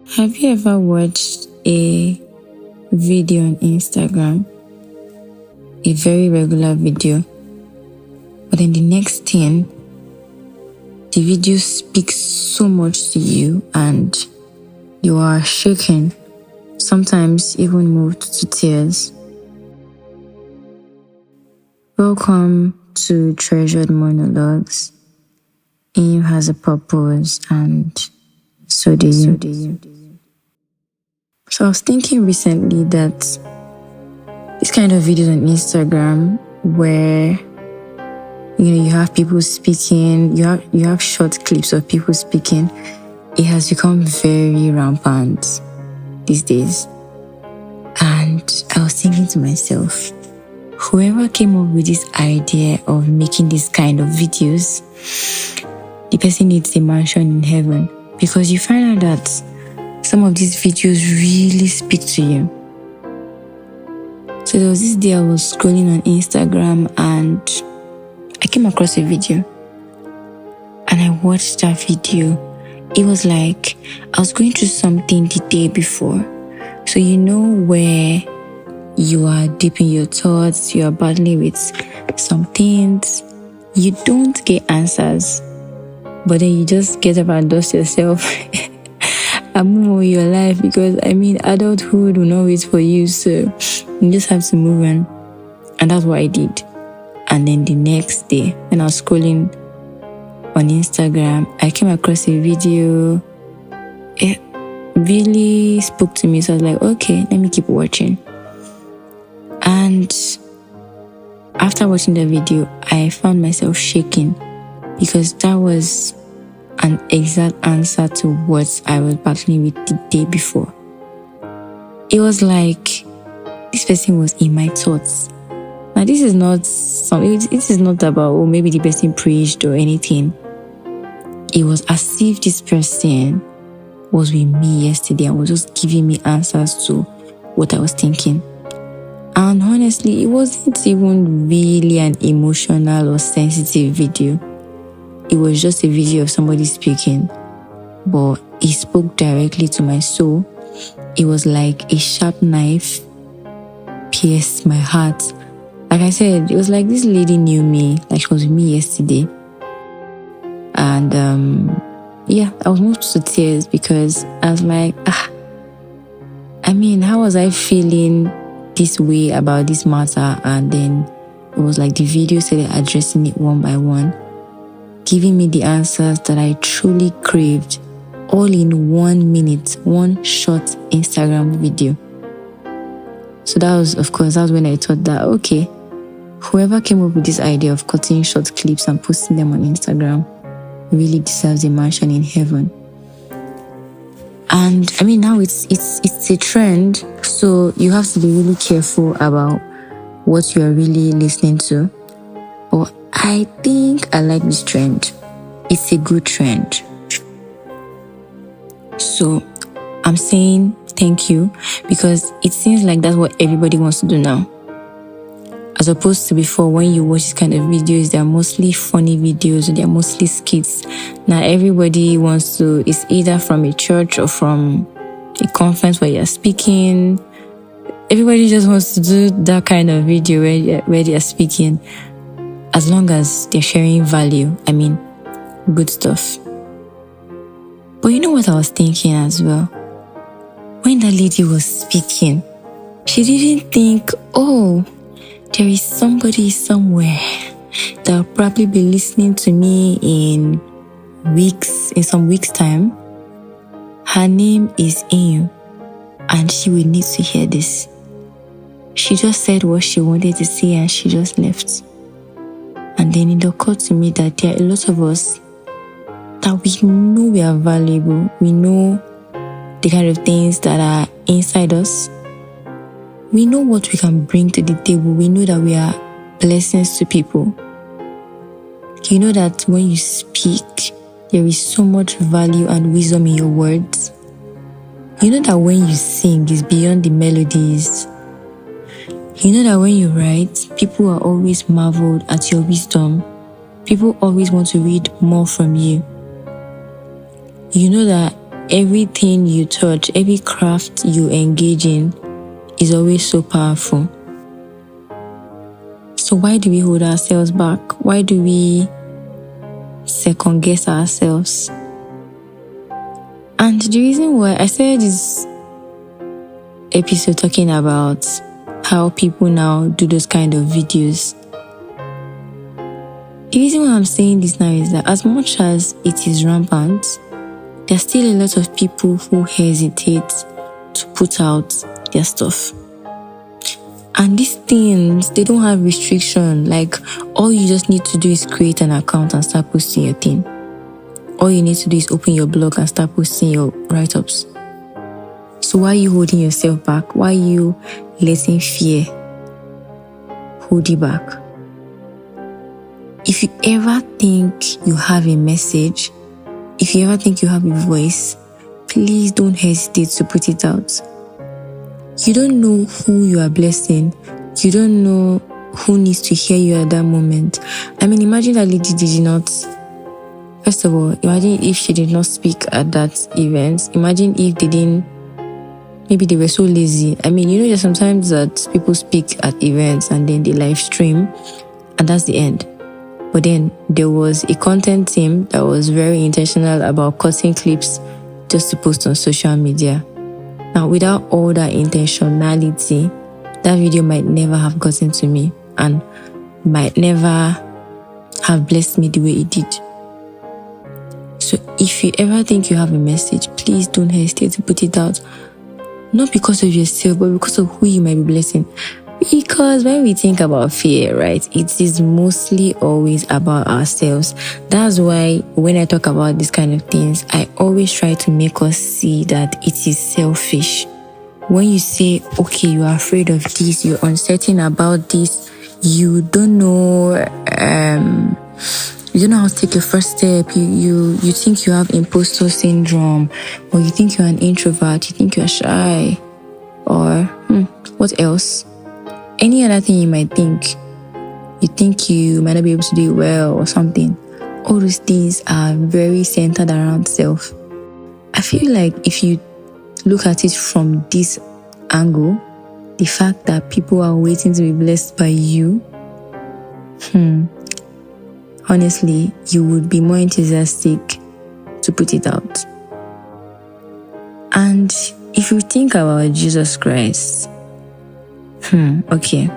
Have you ever watched a video on Instagram, a very regular video, but then the next thing, the video speaks so much to you and you are shaken, sometimes even moved to tears? Welcome to Treasured Monologues. Aim has a purpose and so do you. So I was thinking recently that this kind of videos on Instagram where you have people speaking, you have short clips of people speaking, it has become very rampant these days. And I was thinking to myself, whoever came up with this idea of making this kind of videos, the person needs a mansion in heaven, because you find out that some of these videos really speak to you. So there was this day I was scrolling on Instagram and I came across a video and I watched that video. It was like I was going through something the day before. So where you are deep in your thoughts, you are battling with some things, you don't get answers, but then you just get up and dust yourself and move on with your life, because adulthood will not wait for you, so you just have to move on. And that's what I did. And then the next day, when I was scrolling on Instagram, I came across a video. It really spoke to me, so I was like, okay, let me keep watching. And after watching the video, I found myself shaking, because that was an exact answer to what I was battling with the day before. It was like this person was in my thoughts. Now, this is not about, maybe the person preached or anything. It was as if this person was with me yesterday and was just giving me answers to what I was thinking. And honestly, it wasn't even really an emotional or sensitive video. It was just a video of somebody speaking, but it spoke directly to my soul. It was like a sharp knife pierced my heart. Like I said, it was like this lady knew me, like she was with me yesterday. And I was moved to tears, because I was like, how was I feeling this way about this matter? And then it was like the video started addressing it one by one, giving me the answers that I truly craved, all in 1 minute, one short Instagram video. So that was when I thought that, okay, whoever came up with this idea of cutting short clips and posting them on Instagram really deserves a mansion in heaven. And now it's a trend, so you have to be really careful about what you are really listening to. But I think I like this trend. It's a good trend. So I'm saying thank you, because it seems like that's what everybody wants to do now. As opposed to before, when you watch this kind of videos, they're mostly funny videos or they're mostly skits. Now everybody wants to, it's either from a church or from a conference where you're speaking. Everybody just wants to do that kind of video where they are speaking, as long as they're sharing value. Good stuff. But you know what I was thinking as well? When that lady was speaking, she didn't think, there is somebody somewhere that will probably be listening to me in some weeks' time. Her name is Aim, and she will need to hear this. She just said what she wanted to say and she just left. And then it occurred to me that there are a lot of us that we know we are valuable. We know the kind of things that are inside us. We know what we can bring to the table. We know that we are blessings to people. You know that when you speak, there is so much value and wisdom in your words. You know that when you sing, it's beyond the melodies. You know that when you write, people are always marveled at your wisdom. People always want to read more from you. You know that everything you touch, every craft you engage in is always so powerful. So why do we hold ourselves back? Why do we second guess ourselves? And the reason why I started this episode talking about how people now do those kind of videos. The reason why I'm saying this now is that as much as it is rampant, there's still a lot of people who hesitate to put out their stuff. And these things, they don't have restriction. Like, all you just need to do is create an account and start posting your thing. All you need to do is open your blog and start posting your write-ups. So why are you holding yourself back? Why are you letting fear hold you back? If you ever think you have a message, if you ever think you have a voice, please don't hesitate to put it out. You don't know who you are blessing. You don't know who needs to hear you at that moment. I mean, imagine that lady did not. First of all, imagine if she did not speak at that event. Imagine if they didn't. Maybe they were so lazy. I mean, there's sometimes that people speak at events and then they live stream, and that's the end. But then there was a content team that was very intentional about cutting clips just to post on social media. Now, without all that intentionality, that video might never have gotten to me and might never have blessed me the way it did. So if you ever think you have a message, please don't hesitate to put it out. Not because of yourself, but because of who you might be blessing. Because when we think about fear, right, it is mostly always about ourselves. That's why when I talk about these kind of things, I always try to make us see that it is selfish. When you say, okay, you are afraid of this, you're uncertain about this, you don't know, you don't know how to take your first step, you think you have imposter syndrome, or you think you're an introvert, you think you're shy, or what else? Any other thing you might think. You think you might not be able to do it well or something. All those things are very centered around self. I feel like if you look at it from this angle, the fact that people are waiting to be blessed by you, honestly, you would be more enthusiastic to put it out. And if you think about Jesus Christ, okay.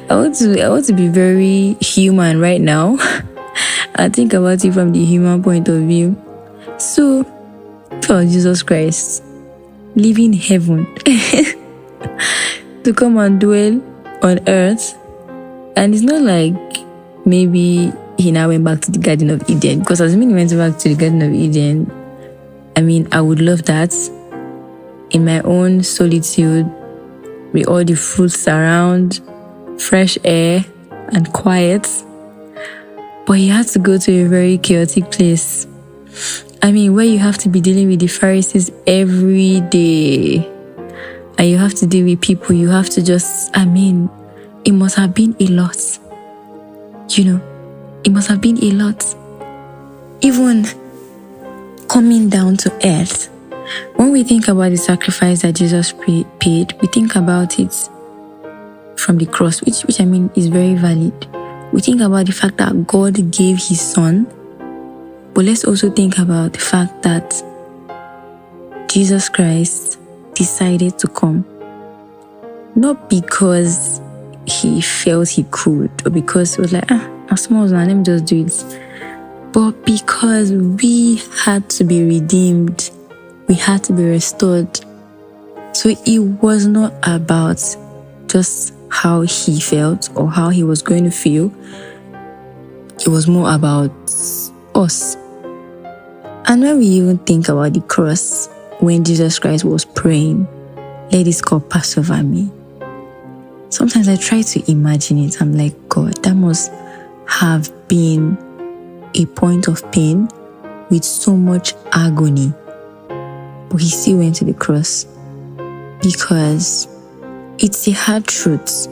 I want to be very human right now. I think about it from the human point of view. So, for Jesus Christ, leaving heaven to come and dwell on earth, and it's not like maybe he now went back to the Garden of Eden, because assuming he went back to the Garden of Eden, I mean, I would love that. In my own solitude, with all the fruits around, fresh air and quiet. But he had to go to a very chaotic place. I mean, where you have to be dealing with the Pharisees every day. And you have to deal with people. You have to it must have been a lot. It must have been a lot. Even coming down to earth. When we think about the sacrifice that Jesus paid, we think about it from the cross, which I mean is very valid. We think about the fact that God gave his son, but let's also think about the fact that Jesus Christ decided to come. Not because he felt he could, or because he was like, I'm small now, let me just do it. But because we had to be redeemed. We had to be restored. So it was not about just how he felt or how he was going to feel. It was more about us. And when we even think about the cross, when Jesus Christ was praying, let this cup pass over me. Sometimes I try to imagine it. I'm like, God, that must have been a point of pain with so much agony. But he still went to the cross because it's a hard truth.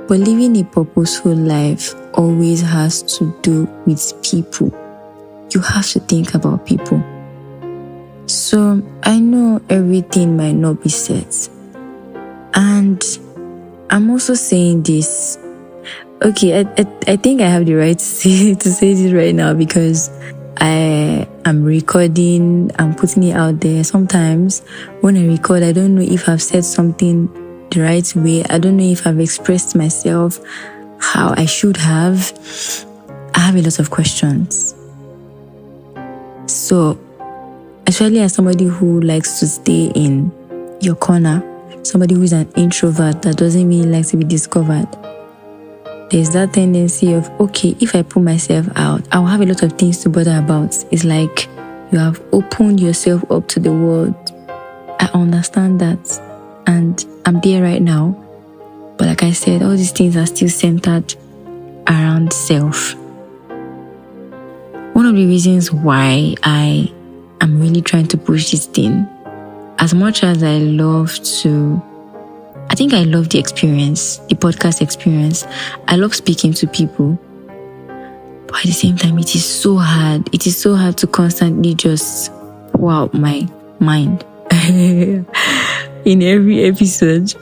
But living a purposeful life always has to do with people. You have to think about people. So I know everything might not be set. And I'm also saying this. Okay, I think I have the right to say this right now because I am recording, I'm putting it out there. Sometimes when I record, I don't know if I've said something the right way. I don't know if I've expressed myself how I should have. I have a lot of questions. So, especially as somebody who likes to stay in your corner, somebody who's an introvert that doesn't really like to be discovered, there's that tendency of, okay, if I put myself out, I'll have a lot of things to bother about. It's like you have opened yourself up to the world. I understand that, and I'm there right now. But like I said, all these things are still centered around self. One of the reasons why I am really trying to push this thing, as much as I love the experience, the podcast experience. I love speaking to people. But at the same time, it is so hard. It is so hard to constantly just pour out my mind in every episode.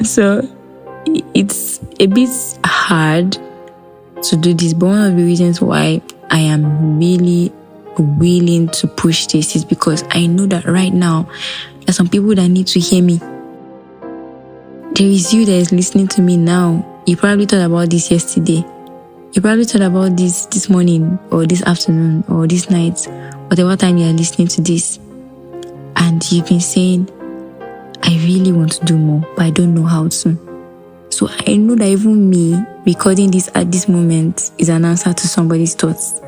So it's a bit hard to do this. But one of the reasons why I am really willing to push this is because I know that right now, there are some people that need to hear me. There is you that is listening to me now. You probably thought about this yesterday. You probably thought about this morning or this afternoon or this night, whatever time you are listening to this. And you've been saying, I really want to do more, but I don't know how to. So I know that even me recording this at this moment is an answer to somebody's thoughts.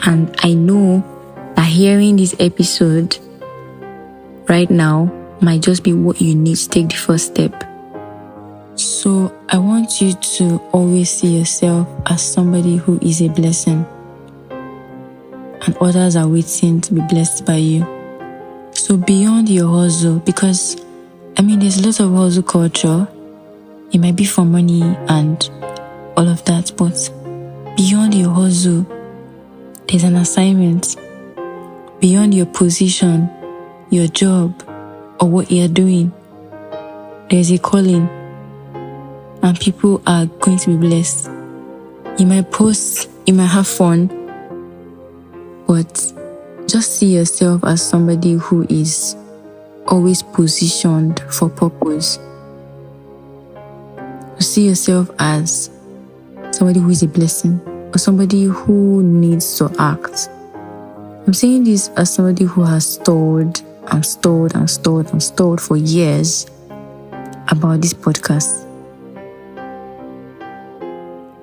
And I know that hearing this episode right now might just be what you need to take the first step. So I want you to always see yourself as somebody who is a blessing, and others are waiting to be blessed by you. So beyond your hustle, because there's a lot of hustle culture. It might be for money and all of that, but beyond your hustle, there's an assignment. Beyond your position, your job, or what you're doing, there's a calling, and people are going to be blessed. You might post, you might have fun, but just see yourself as somebody who is always positioned for purpose. See yourself as somebody who is a blessing, or somebody who needs to act. I'm saying this as somebody who has stalled for years about this podcast.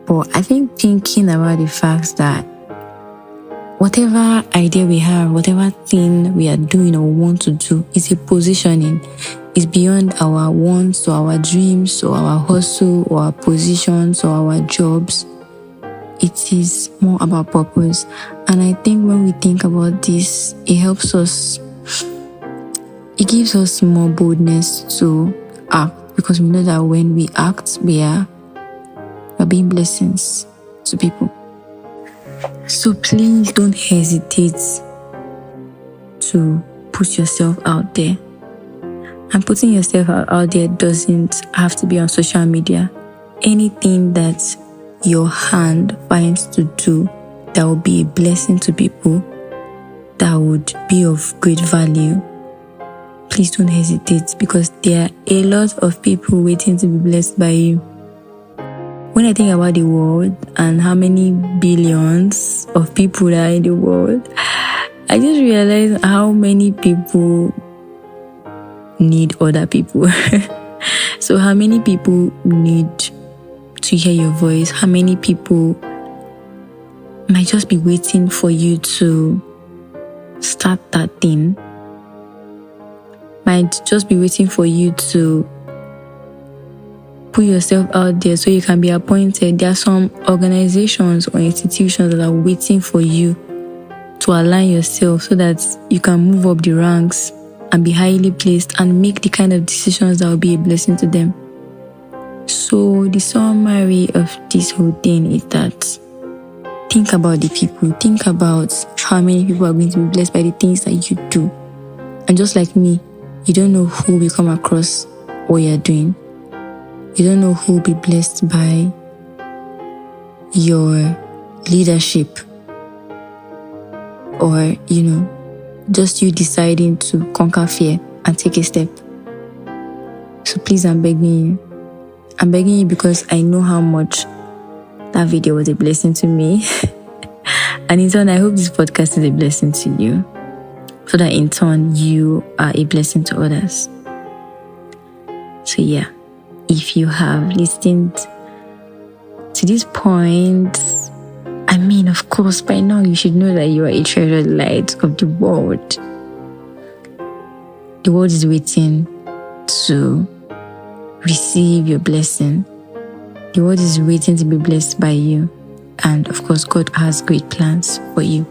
But I think thinking about the fact that whatever idea we have, whatever thing we are doing or want to do is a positioning. It's beyond our wants or our dreams or our hustle or our positions or our jobs. It is more about purpose. And I think when we think about this, it helps us. It gives us more boldness to act, because we know that when we act, we are being blessings to people. So please don't hesitate to put yourself out there. And putting yourself out there doesn't have to be on social media. Anything that your hand finds to do that will be a blessing to people, that would be of great value, please don't hesitate, because there are a lot of people waiting to be blessed by you. When I think about the world and how many billions of people are in the world, I just realize how many people need other people. So how many people need to hear your voice? How many people might just be waiting for you to start that thing? Might just be waiting for you to put yourself out there so you can be appointed. There are some organizations or institutions that are waiting for you to align yourself so that you can move up the ranks and be highly placed and make the kind of decisions that will be a blessing to them. So the summary of this whole thing is that think about the people. Think about how many people are going to be blessed by the things that you do. And just like me, you don't know who will come across what you're doing. You don't know who will be blessed by your leadership, or just you deciding to conquer fear and take a step. So please, I'm begging you because I know how much that video was a blessing to me. And in turn, I hope this podcast is a blessing to you, so that in turn you are a blessing to others. So yeah, if you have listened to this point, I mean, of course, by now you should know that you are a treasured light of the world. The world is waiting to receive your blessing. The world is waiting to be blessed by you. And of course, God has great plans for you.